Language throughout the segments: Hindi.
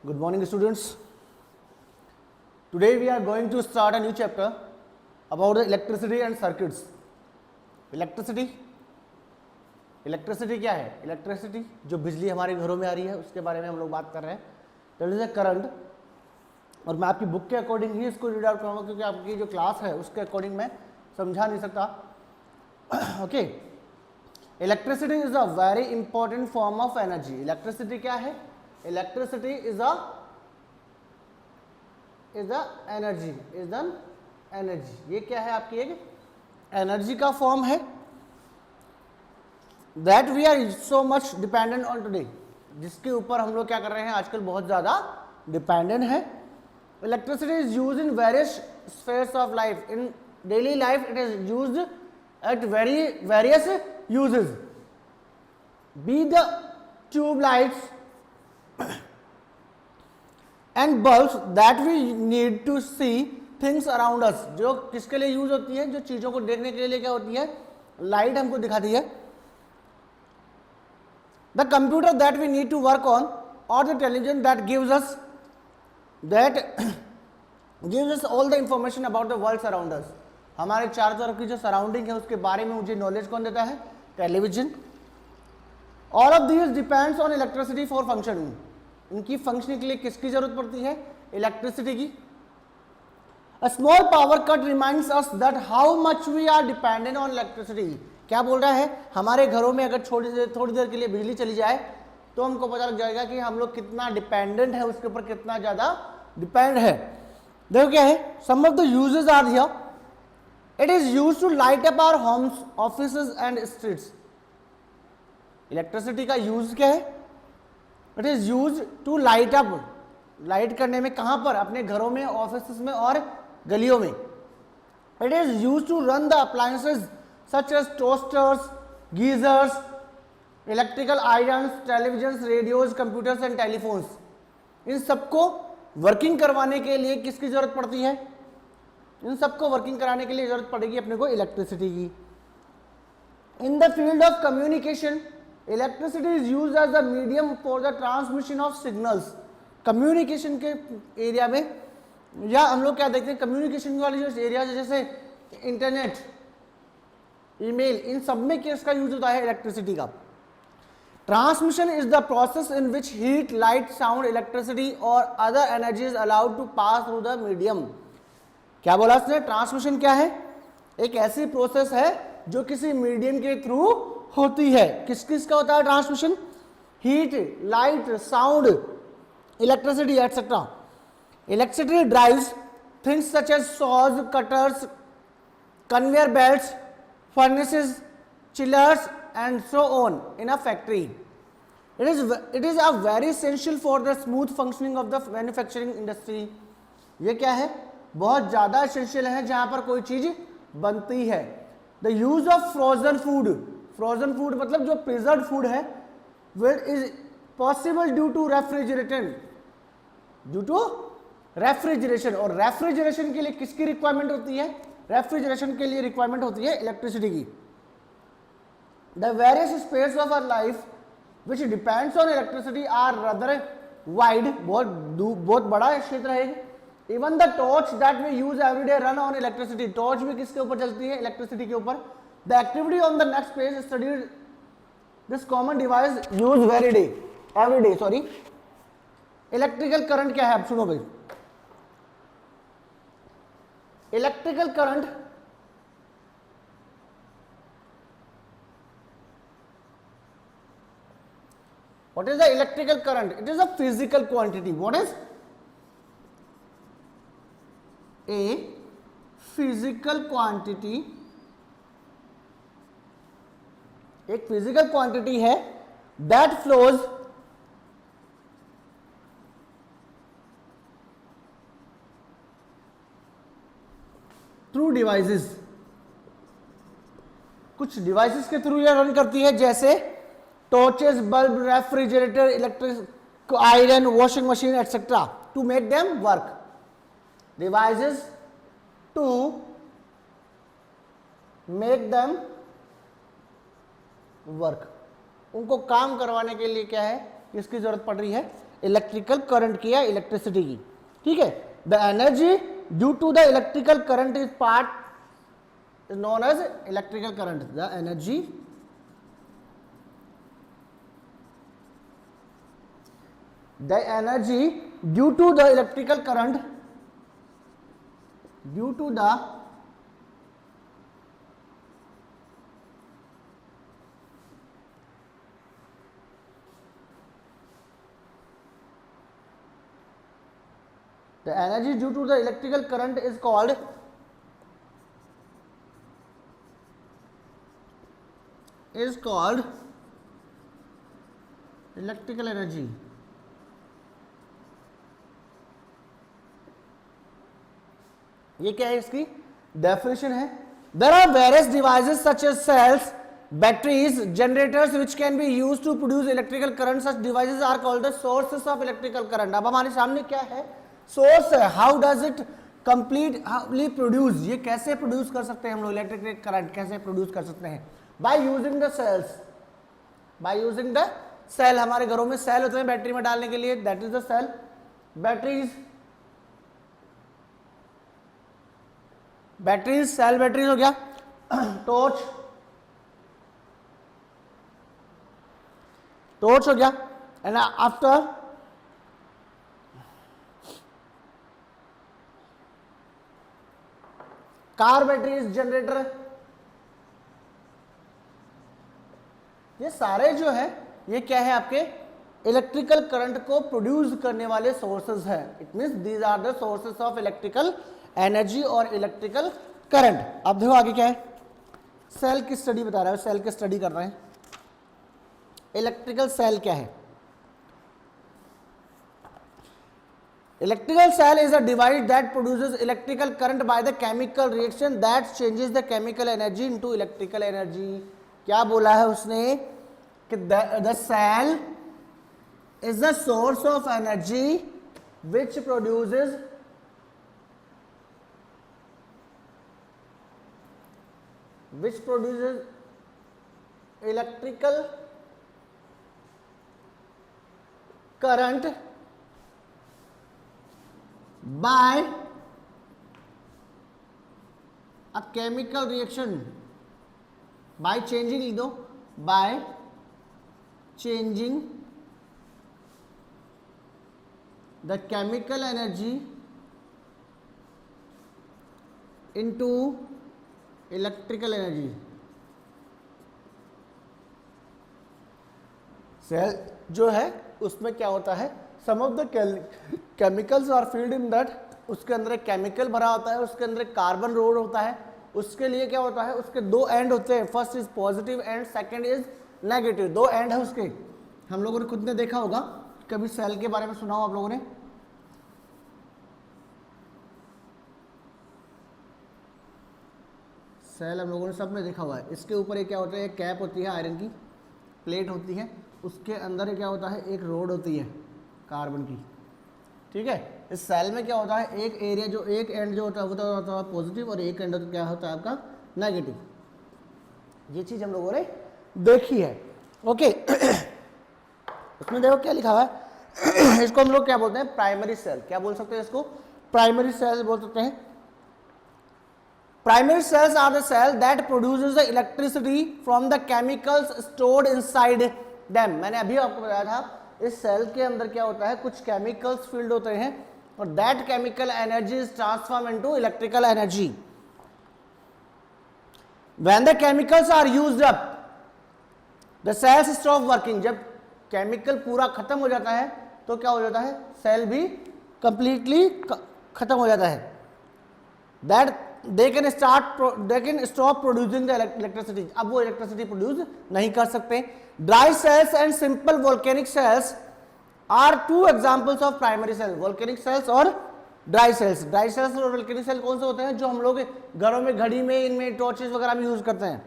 Good morning, students. Today we are going to start a new chapter about the electricity and circuits. Electricity क्या है? Electricity जो बिजली हमारे घरों में आ रही है उसके बारे में हम लोग बात कर रहे हैं. That is a current. और मैं आपकी बुक के अकॉर्डिंग ही इसको रीड आउट करूँगा क्योंकि आपकी जो क्लास है उसके अकॉर्डिंग मैं समझा नहीं सकता. Okay. Electricity is a very important form of energy. Electricity क्या है? Electricity is an energy. ये क्या है? आपकी एक एनर्जी का फॉर्म है that we are so much dependent on today, जिसके ऊपर हम लोग क्या कर रहे हैं आजकल बहुत ज्यादा डिपेंडेंट है. Electricity is use in various spheres of life. In daily life it is used at various uses, be the tube lights and bulbs that we need to see things around us. जो किसके लिए यूज होती है? जो चीजों को देखने के लिए क्या होती है? लाइट हमको दिखाती है. The computer that we need to work on or the television that gives us all the information about the world around us. हमारे चारों तरफ की जो सराउंडिंग है उसके बारे में मुझे नॉलेज कौन देता है? Television. All of these depends on electricity for functioning. इनकी फंक्शनिंग के लिए किसकी जरूरत पड़ती है? इलेक्ट्रिसिटी की. A small power cut reminds us that how much we are dependent on electricity. क्या बोल रहा है? हमारे घरों में अगर थोड़ी देर के लिए बिजली चली जाए तो हमको पता लग जाएगा कि हम लोग कितना डिपेंडेंट है, उसके ऊपर कितना ज्यादा डिपेंड है. देखो क्या है, some of the uses are here. It is used to light up our homes, offices and streets. Electricity का यूज क्या है? It is used to light up. Light करने में कहां पर? अपने घरों में, ऑफिस में और गलियों में. It is used to run the appliances such as toasters, geysers, electrical irons, televisions, radios, computers and telephones. इन सबको वर्किंग करवाने के लिए किसकी जरूरत पड़ती है? इन सबको वर्किंग कराने के लिए जरूरत पड़ेगी अपने को इलेक्ट्रिसिटी की. In the field of communication electricity is used as a medium for the transmission of signals. Communication के एरिया में, या हम लोग क्या देखते हैं, कम्युनिकेशन वाले जो एरिया जैसे इंटरनेट, ईमेल, इन सब में किसका यूज होता है? इलेक्ट्रिसिटी का. Transmission is the process in which heat, light, sound, electricity और other energy is allowed to pass through the medium. क्या बोला उसने? ट्रांसमिशन क्या है? एक ऐसी प्रोसेस है जो किसी मीडियम के थ्रू होती है. किस किस का होता है transmission? Heat, light, sound, electricity etcetera. Electricity drives things such as saws, cutters, conveyor belts, furnaces, chillers and so on in a factory. It is a very essential for the smooth functioning of the manufacturing industry. ये क्या है? बहुत ज्यादा एसेंशियल है जहां पर कोई चीज बनती है. The use of frozen food. Frozen food मतलब जो प्रिजर्व फूड है, which is possible due to refrigeration. और रेफ्रिजरेशन के लिए किसकी रिक्वायरमेंट होती है? रेफ्रिजरेशन के लिए रिक्वायरमेंट होती है इलेक्ट्रिसिटी की. The various space of our life which depends on electricity are rather wide. बहुत बड़ा क्षेत्र है. Even the torch that we use every day run on electricity. Torch भी किसके ऊपर चलती है? इलेक्ट्रिसिटी के ऊपर. The activity on the next page studied this common device used every day. Sorry. Electrical current क्या है? अब सुनो भाई. Electrical current what is the electrical current? It is a physical quantity. What is a physical quantity? एक फिजिकल क्वांटिटी है that flows through devices. कुछ डिवाइसेस के थ्रू यह रन करती है, जैसे torches, bulb, refrigerator, electric iron, washing machine etcetera, to make them work. Devices to make them work. उनको काम करवाने के लिए क्या है? किसकी जरूरत पड़ रही है? इलेक्ट्रिकल करंट की या इलेक्ट्रिसिटी की, ठीक है। The energy due to the electrical current is part is known as electrical current. The energy due to the electrical current, due to the energy due to the electrical current is called electrical energy। ये क्या है, इसकी डेफिनेशन है। There are various devices such as cells, batteries, generators which can be used to produce electrical current. Such devices are called the sources of electrical current. अब हमारे सामने क्या है, सोर्स है। How does it completely produce, ये कैसे प्रोड्यूस कर सकते हैं हम लोग इलेक्ट्रिकल करंट, कैसे प्रोड्यूस कर सकते हैं? By using the cells, by using the cell. हमारे घरों में सेल होते हैं बैटरी में डालने के लिए, that is the cell. Batteries, batteries, cell batteries हो गया। टॉर्च, टॉर्च हो गया। And after car batteries, generator, ये सारे जो है ये क्या है, आपके इलेक्ट्रिकल करंट को प्रोड्यूस करने वाले सोर्सेज है। It means these are the sources of electrical energy और इलेक्ट्रिकल करंट। अब देखो आगे क्या है, सेल की स्टडी बता रहा है, सेल की स्टडी कर रहे हैं। इलेक्ट्रिकल सेल क्या है? Electrical cell is a device that produces electrical current by the chemical reaction that changes the chemical energy into electrical energy. क्या बोला है उसने कि the cell is the source of energy which produces electrical current by a chemical reaction, by changing, लिख दो, by changing the chemical energy into electrical energy. Cell जो है उसमें क्या होता है, some of the chemicals are filled in that, उसके अंदर एक केमिकल भरा होता है, उसके अंदर एक कार्बन रोड होता है। उसके लिए क्या होता है, उसके दो एंड होते हैं, first is positive and second is negative. दो एंड है उसके। हम लोगों ने खुद ने देखा होगा, कभी सेल के बारे में सुना हो आप लोगों ने? सेल हम लोगों ने सब में देखा हुआ है। इसके ऊपर एक क्या होता है, एक कैप होती है, आयरन की प्लेट होती है, उसके अंदर क्या होता है, एक रोड होती है कार्बन की, ठीक है। इस सेल में क्या होता है, एक एरिया जो एक एंड जो होता है वो होता है पॉजिटिव और एक एंड क्या होता है आपका नेगेटिव। ये चीज हम लोगों ने देखी है, ओके। उसमें देखो क्या लिखा हुआ है, इसको हम लोग क्या बोलते हैं, प्राइमरी सेल। क्या बोल सकते हैं इसको, प्राइमरी सेल बोल सकते हैं। Primary cells are the cell that produces the electricity from the chemicals stored inside them। मैंने अभी आपको बताया था, इस सेल के अंदर क्या होता है, कुछ केमिकल्स फील्ड होते हैं और that chemical energy is transformed into electrical energy। When the chemicals are used up, the cells stop working। जब केमिकल पूरा खत्म हो जाता है तो क्या हो जाता है, सेल भी कंप्लीटली खत्म हो जाता है। That they can stop producing the electricity। अब वो इलेक्ट्रिसिटी प्रोड्यूस नहीं कर सकते। Dry cells and simple volcanic cells are two examples of primary cell. Volcanic cells और ड्राई सेल्स। ड्राई सेल्स और वोल्केनिक सेल कौन से होते हैं, जो हम लोग घरों में, घड़ी में, इनमें टॉर्चेस वगैरह में यूज करते हैं।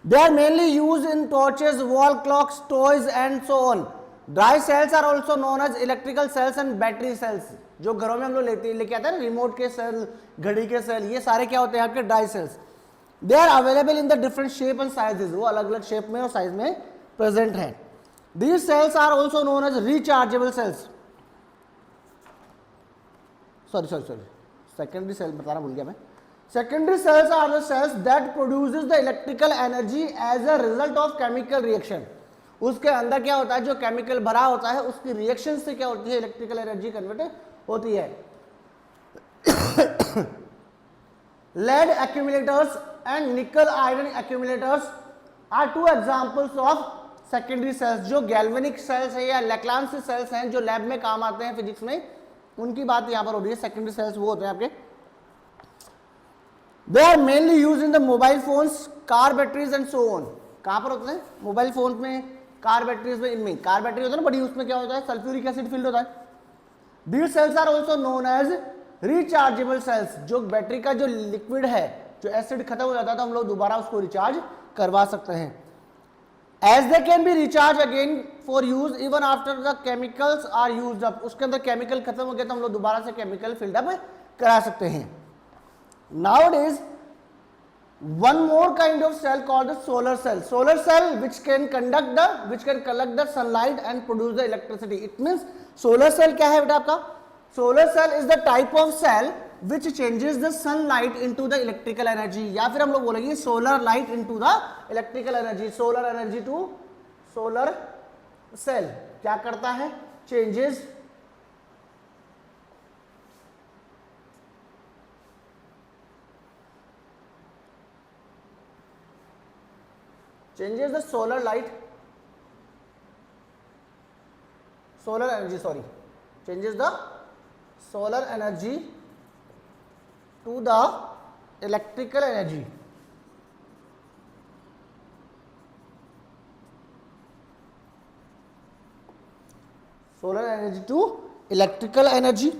They are mainly use in torches, wall clocks, toys and so on. Dry cells are also known as electrical cells and battery cells. जो घरों में हम लोग लेके आते हैं, रिमोट के सेल, घड़ी के सेल, ये सारे क्या होते हैं आपके dry cells. They are available in the different shape and sizes. वो अलग अलग शेप में और साइज में प्रेजेंट है। These cells are also known as rechargeable cells. Sorry. Secondary cell बताना भूल गया मैं. Secondary cells are the cells that produces the electrical energy as a result of chemical reaction. उसके अंदर क्या होता है, जो केमिकल भरा होता है उसकी रिएक्शन से क्या होती है, इलेक्ट्रिकल एनर्जी कन्वर्ट होती है. Lead accumulators and nickel iron accumulators are two examples of secondary cells. जो गैल्वेनिक सेल्स है या लैक्लांस सेल्स हैं जो लैब में काम आते हैं फिजिक्स में, उनकी बात यहां पर हो रही है. सेकेंडरी सेल्स वो होते हैं आपके, they are mainly use in the mobile phones, car batteries and so on. कहां पर होते हैं, मोबाइल फोन में, कार बैटरीज में. इनमें कार बैटरी होता है ना बड़ी, उसमें क्या होता है, सल्फ्यूरिक एसिड फिल्ड होता है. These cells are also known as rechargeable cells. जो बैटरी का जो लिक्विड है, जो एसिड खत्म हो जाता है तो हम लोग दोबारा उसको रिचार्ज करवा सकते हैं. As they can be recharge again for use even after the chemicals are used up. उसके अंदर केमिकल खत्म हो गया तो हम लोग दोबारा से केमिकल फिल्ड अप करा सकते हैं. Nowadays, one more kind of cell called the solar cell. Solar cell which can collect the sunlight and produce the electricity. It means solar cell क्या है बेटा आपका? Solar cell is the type of cell which changes the sunlight into the electrical energy. या फिर हम लोग बोलेंगे solar light into the electrical energy. Solar energy to solar cell क्या करता है? Changes the solar light, solar energy, changes the solar energy to the electrical energy. Solar energy to electrical energy.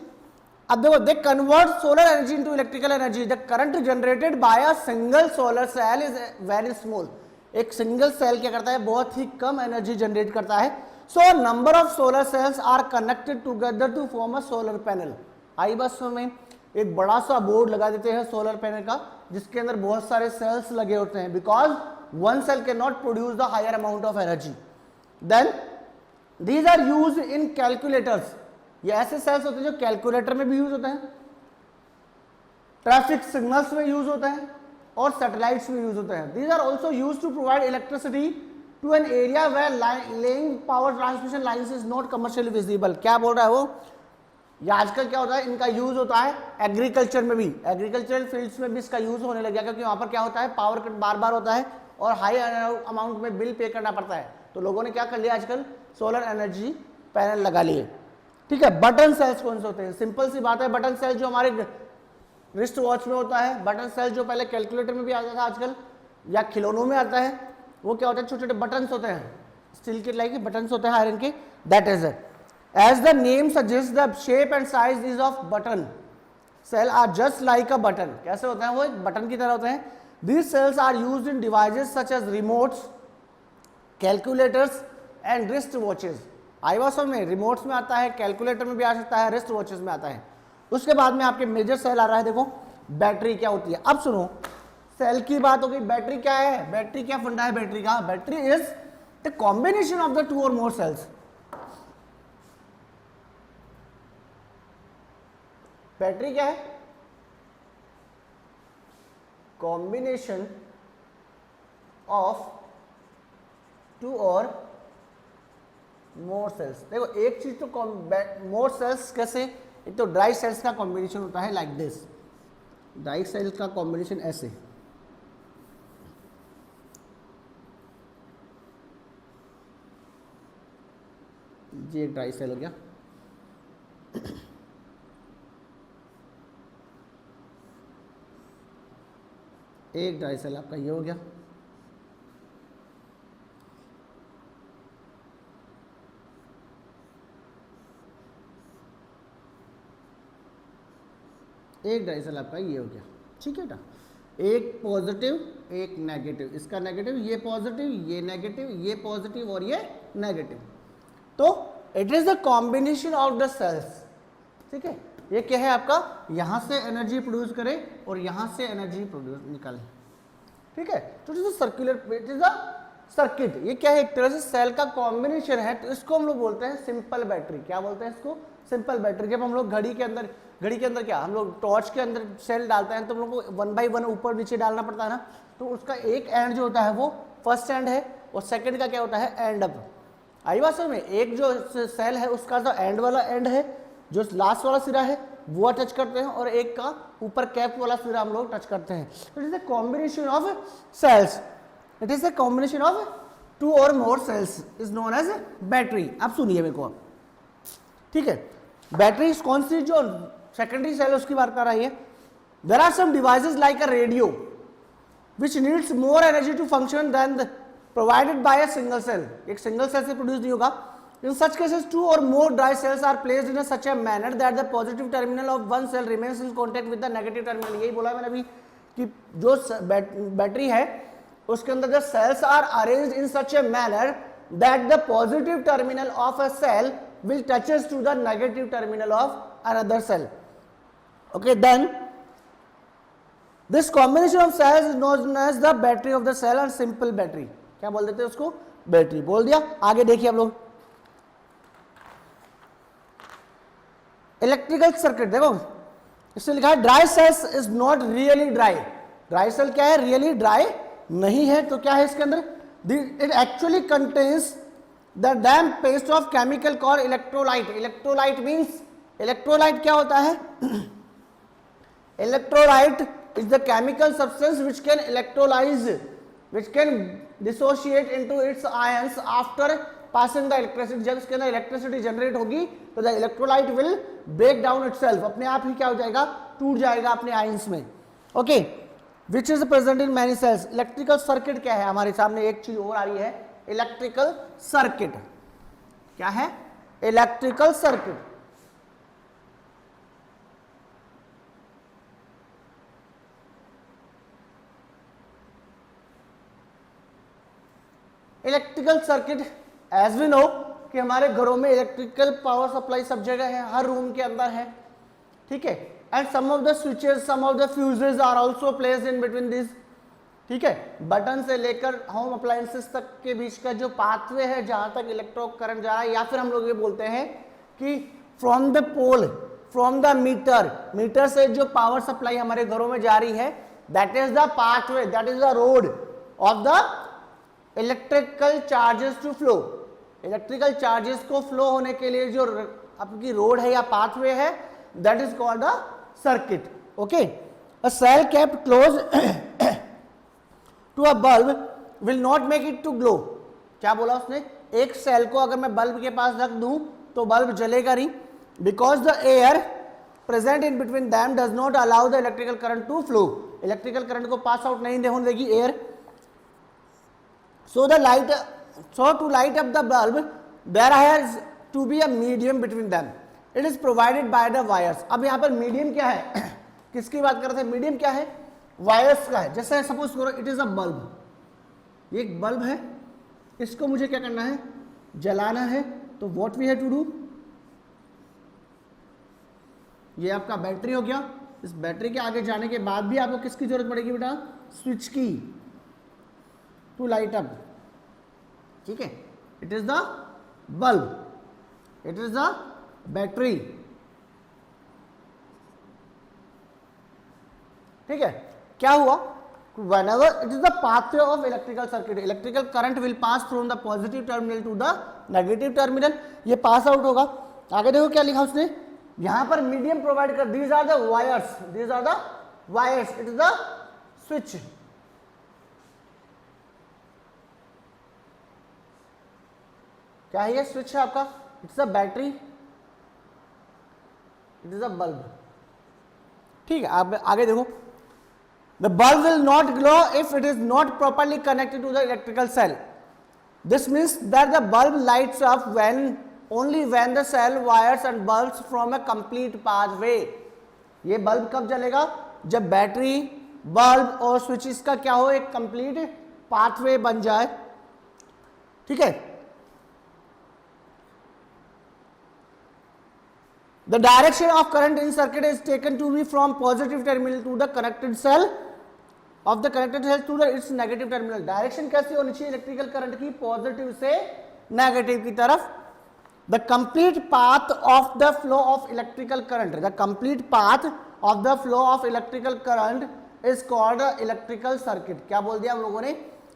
अब देखो, they convert solar energy into electrical energy. The current generated by a single solar cell is very small. एक सिंगल सेल क्या करता है, बहुत ही कम एनर्जी जनरेट करता है. So number of solar cells are connected together to form a solar panel. आई बस में एक बड़ा सा बोर्ड लगा देते हैं सोलर पैनल का, जिसके अंदर बहुत सारे सेल्स लगे होते हैं, because one cell can not produce the higher amount of energy. Then these are use in calculators. ये ऐसे सेल्स होते हैं जो कैलकुलेटर में भी यूज होते हैं, ट्रैफिक सिग्नल्स में यूज होते हैं और सैटेलाइट्स में यूज होते हैं. These are also use to provide electricity to an area where laying power transmission lines is not commercially visible. क्या बोल रहा है वो, या आजकल क्या होता है, इनका यूज होता है एग्रीकल्चर में भी, एग्रीकल्चरल फील्ड्स में भी इसका यूज होने लग गया, क्योंकि वहां पर क्या होता है, पावर कट बार बार होता है और हाई अमाउंट में बिल पे करना पड़ता है. तो लोगों ने क्या कर लिया, आजकल सोलर एनर्जी पैनल लगा लिए. ठीक है. बटन सेल्स कौन से होते हैं, सिंपल सी बात है, बटन सेल जो हमारे रिस्ट वॉच में होता है, बटन सेल जो पहले कैलकुलेटर में भी आता था आजकल, या खिलौनों में आता है, वो क्या होता है, छोटे छोटे बटन्स होते हैं, स्टील के लाइक बटन्स होते हैं आयरन के. That is it. As the name suggest the shape and size is of button cell are just like a button. कैसे होते हैं वो, एक बटन की तरह होते हैं. These cells are used in devices such as remotes, calculators and wrist watches. आईवास में रिमोट्स में आता है, कैलकुलेटर में भी आ सकता है, रिस्ट वॉचेस में आता है. उसके बाद में आपके मेजर सेल आ रहा है. देखो बैटरी क्या होती है. अब सुनो, सेल की बात हो गई, बैटरी क्या है, बैटरी क्या फंडा है बैटरी का. Battery is the combination of the two और मोर सेल्स. बैटरी क्या है, कॉम्बिनेशन ऑफ टू और मोर सेल्स. देखो एक चीज तो मोर सेल्स कैसे, एक तो ड्राई सेल्स का कॉम्बिनेशन होता है लाइक दिस, ड्राई सेल्स का कॉम्बिनेशन ऐसे, ये एक ड्राई सेल हो गया. एक ड्राई सेल आपका ये हो गया. एक ड्राई सेल आपका ये हो गया. ठीक है ना. एक पॉजिटिव एक नेगेटिव, इसका नेगेटिव, ये पॉजिटिव ये नेगेटिव, ये पॉजिटिव और ये नेगेटिव. तो it is the combination of the cells. ठीक है. ये क्या है आपका, यहां से एनर्जी प्रोड्यूस करे और यहां से एनर्जी प्रोड्यूस निकाले. ठीक है. तो it is a circular, it is a circuit. ये क्या है, एक तरह से सेल का कॉम्बिनेशन है, तो इसको हम लोग बोलते हैं सिंपल बैटरी। क्या बोलते हैं इसको, सिंपल बैटरी। जब हम लोग घड़ी के अंदर क्या हम लोग टॉर्च के अंदर सेल डालते हैं तो हम लोग को 1 बाय 1 ऊपर नीचे डालना पड़ता है ना, तो उसका एक एंड जो होता है वो फर्स्ट एंड है और सेकंड का क्या होता है, एंड अप। आई बात समझ में, एक जो सेल है उसका जो एंड वाला एंड है, जो लास्ट वाला सिरा है वो टच करते हैं, और एक का ऊपर कैप वाला सिरा हम लोग टच करते हैं। तो it is a combination of cells, it is a combination of 2 or more cells is known as battery. अब सुनिए मेरे को, ठीक है, बैटरी कौन सी, जो सेकेंडरी सेल उसकी बात कर रही है। There are some devices like a radio which needs more energy to function then provided by a single cell. एक सिंगल सेल से प्रोड्यूस नहीं होगा। In such cases, 2 or more dry cells are placed in such a manner that the positive terminal of one cell remains in contact with the negative terminal। यही बोला मैंने अभी कि जो बैटरी है उसके अंदर जो cells are arranged in such a manner that the positive terminal of a cell will touches to the negative terminal of another cell। Okay, then this combination of cells is known as the battery of the cell or simple battery। क्या बोल देते हैं उसको, बैटरी बोल दिया। आगे देखिए आप लोग, इलेक्ट्रिकल सर्किट देखो, इसमें लिखा है dry cells is not really dry. Dry cell क्या है, रियली ड्राई नहीं है। तो क्या है इसके अंदर, it actually contains the damp paste of chemical called electrolyte. Electrolyte means, electrolyte क्या होता है, electrolyte is the chemical substance which can electrolyze, which can dissociate into its ions after passing the electricity। जब इसके अंदर इलेक्ट्रिसिटी जनरेट होगी तो the electrolyte will break down itself, अपने आप ही क्या हो जाएगा, टूट जाएगा अपने आयंस में। Okay, which is present in many cells. Electrical circuit क्या है, हमारे सामने एक चीज और आ रही है, इलेक्ट्रिकल सर्किट। क्या है, electrical circuit. Electrical circuit as we know कि हमारे घरों में इलेक्ट्रिकल पावर सप्लाई सब जगह है, हर रूम के अंदर है, ठीक है। And some of the switches, some of the fuses are also placed in between this, ठीक है। बटन से लेकर होम अप्लायंसेस तक के बीच का जो पाथवे है जहां तक इलेक्ट्रो करंट जा रहा है, या फिर हम लोग ये बोलते हैं कि from the pole, from the meter, meter से जो पावर सप्लाई हमारे घरों में जा रही है, that is the pathway, that is the road of the electrical charges to flow. Electrical charges को फ्लो होने के लिए जो आपकी रोड है या पाथवे है, that is called a circuit. Okay, a cell kept close to a bulb will not make it to glow. क्या बोला उसने, एक सेल को अगर मैं बल्ब के पास रख दूं तो बल्ब जलेगा नहीं, because the air present in between them does not allow the electrical current to flow. Electrical current को पास आउट नहीं होने देगी air. So to light up the bulb, there has to be a medium between them. It is provided by the wires। अब यहाँ पर मीडियम क्या है, किसकी बात कर रहे थे, मीडियम क्या है, वायर्स का है। जैसे सपोज करो इट इज अ बल्ब, ये एक बल्ब है, इसको मुझे क्या करना है, जलाना है। तो what we have to do, ये आपका बैटरी हो गया। इस बैटरी के आगे जाने के बाद भी आपको किसकी जरूरत पड़ेगी बेटा, स्विच की, टू लाइट अप, ठीक है। It is the bulb, it is the battery, ठीक है। क्या हुआ, whenever it is the pathway of electrical circuit, electrical current will pass from the positive terminal to the negative terminal। ये पास आउट होगा। आगे देखो क्या लिखा उसने, यहां पर मीडियम प्रोवाइड कर, these are the wires, these are the wires, it is the switch। क्या है, ये स्विच है आपका, it's a battery, it is a bulb, ठीक है। आप आगे देखो, the bulb will not glow if it is not properly connected to the electrical cell. This means that the bulb lights up when only when the cell wires and bulbs from a complete pathway. ये बल्ब कब जलेगा, जब बैटरी, बल्ब और स्विचेस का क्या हो, एक कंप्लीट पाथवे बन जाए, ठीक है। The direction of current in circuit is taken to be from positive terminal to the connected cell of the connected cell to the it's negative terminal. Direction कैसी होनी चाहिए इलेक्ट्रिकल करंट की? पॉजिटिव से नेगेटिव की तरफ। The complete path of the flow of electrical current, the complete path of the flow of electrical current is called electrical circuit. क्या बोल दिया हम लोगों ने?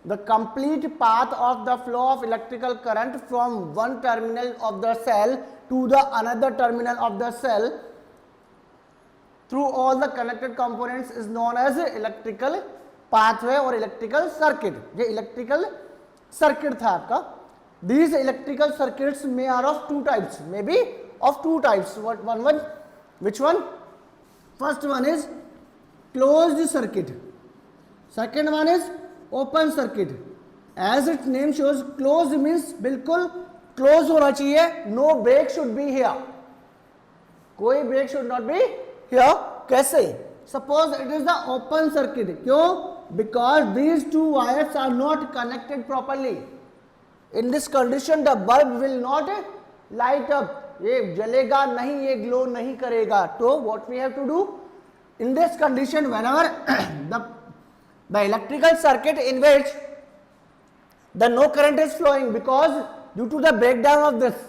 The complete path of the flow of electrical current from one terminal of the cell to the another terminal of the cell through all the connected components is known as electrical pathway और इलेक्ट्रिकल सर्किट। ये इलेक्ट्रिकल सर्किट था आपका। These electrical circuits are of two types, maybe of two types. Which one? First one is closed circuit. Second one is open circuit. As its name shows, closed means बिल्कुल close होना चाहिए. No break should be here. कोई break should not be here. कैसे? Suppose it is the open circuit. क्यों? Because these two wires are not connected properly. In this condition the bulb will not light up. ये जलेगा नहीं, ये ग्लो नहीं करेगा। तो what we have to do in this condition, whenever the electrical circuit in which the no current is flowing because due to the breakdown of this,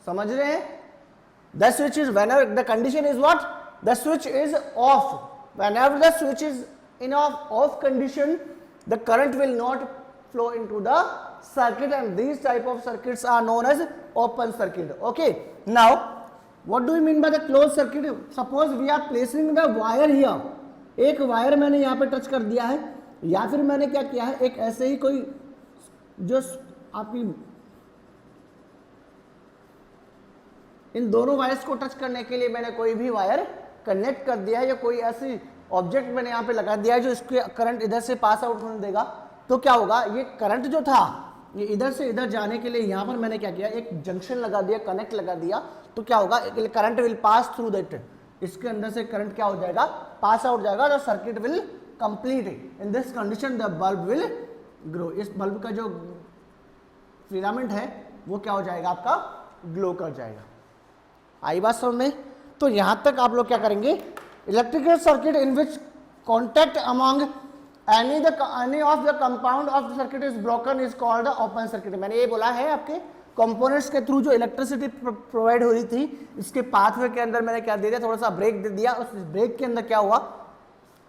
समझ रहे हैं? The switch is, whenever the condition is what? The switch is off. Whenever the switch is in off condition, the current will not flow into the circuit, and these type of circuits are known as open circuit. Okay, now what do you mean by the closed circuit? Suppose we are placing the wire here. एक वायर मैंने यहाँ पे टच कर दिया है, या फिर मैंने क्या किया है, एक ऐसे ही कोई जो आपकी इन दोनों वायर्स को टच करने के लिए मैंने कोई भी वायर कनेक्ट कर दिया है, या कोई ऐसी ऑब्जेक्ट मैंने यहाँ पे लगा दिया है जो इसके करंट इधर से पास आउट होने देगा। तो क्या होगा? ये करंट जो था ये इधर से इधर जाने के लिए यहाँ पर मैंने क्या किया, एक जंक्शन लगा दिया, कनेक्ट लगा दिया। तो क्या होगा? Current will pass through that. इसके अंदर से करंट क्या हो जाएगा? पास आउट जाएगा। The circuit will complete. In this condition the bulb will grow. इस बल्ब का जो फिलामेंट है वो क्या हो जाएगा? आपका ग्लो कर जाएगा। आई बात समझ में? तो यहाँ तक आप लोग क्या करेंगे? Electrical circuit in which contact among any of the compound of the circuit is broken is called the open circuit. मैंने ये बोला है आपके कंपोनेंट्स के थ्रू जो इलेक्ट्रिसिटी प्रोवाइड हो रही थी, इसके पाथवे के अंदर मैंने क्या दे दिया? थोड़ा सा ब्रेक दे दिया। उस ब्रेक के अंदर क्या हुआ?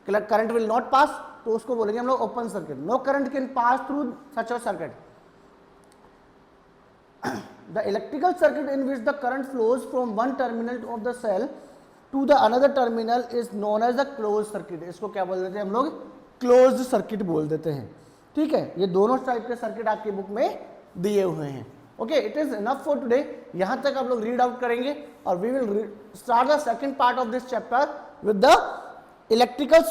करंट विल नॉट पास, तो उसको बोलेंगे हम लोग open circuit. No current can pass through such a circuit. The electrical circuit in which the current flows from one terminal of the cell to the another terminal is known as the close circuit. इसको क्या बोल देते हैं हम लोग? क्लोज्ड सर्किट बोल देते हैं। ठीक है, ये दोनों टाइप के सर्किट आपकी बुक में दिए हुए हैं। Okay, it is enough for today. यहां तक आप लोग रीड आउट करेंगे और we will start the second part of this chapter with the electrical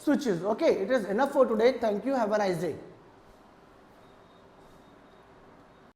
switches. Okay, it is enough for today. Thank you, have a nice day.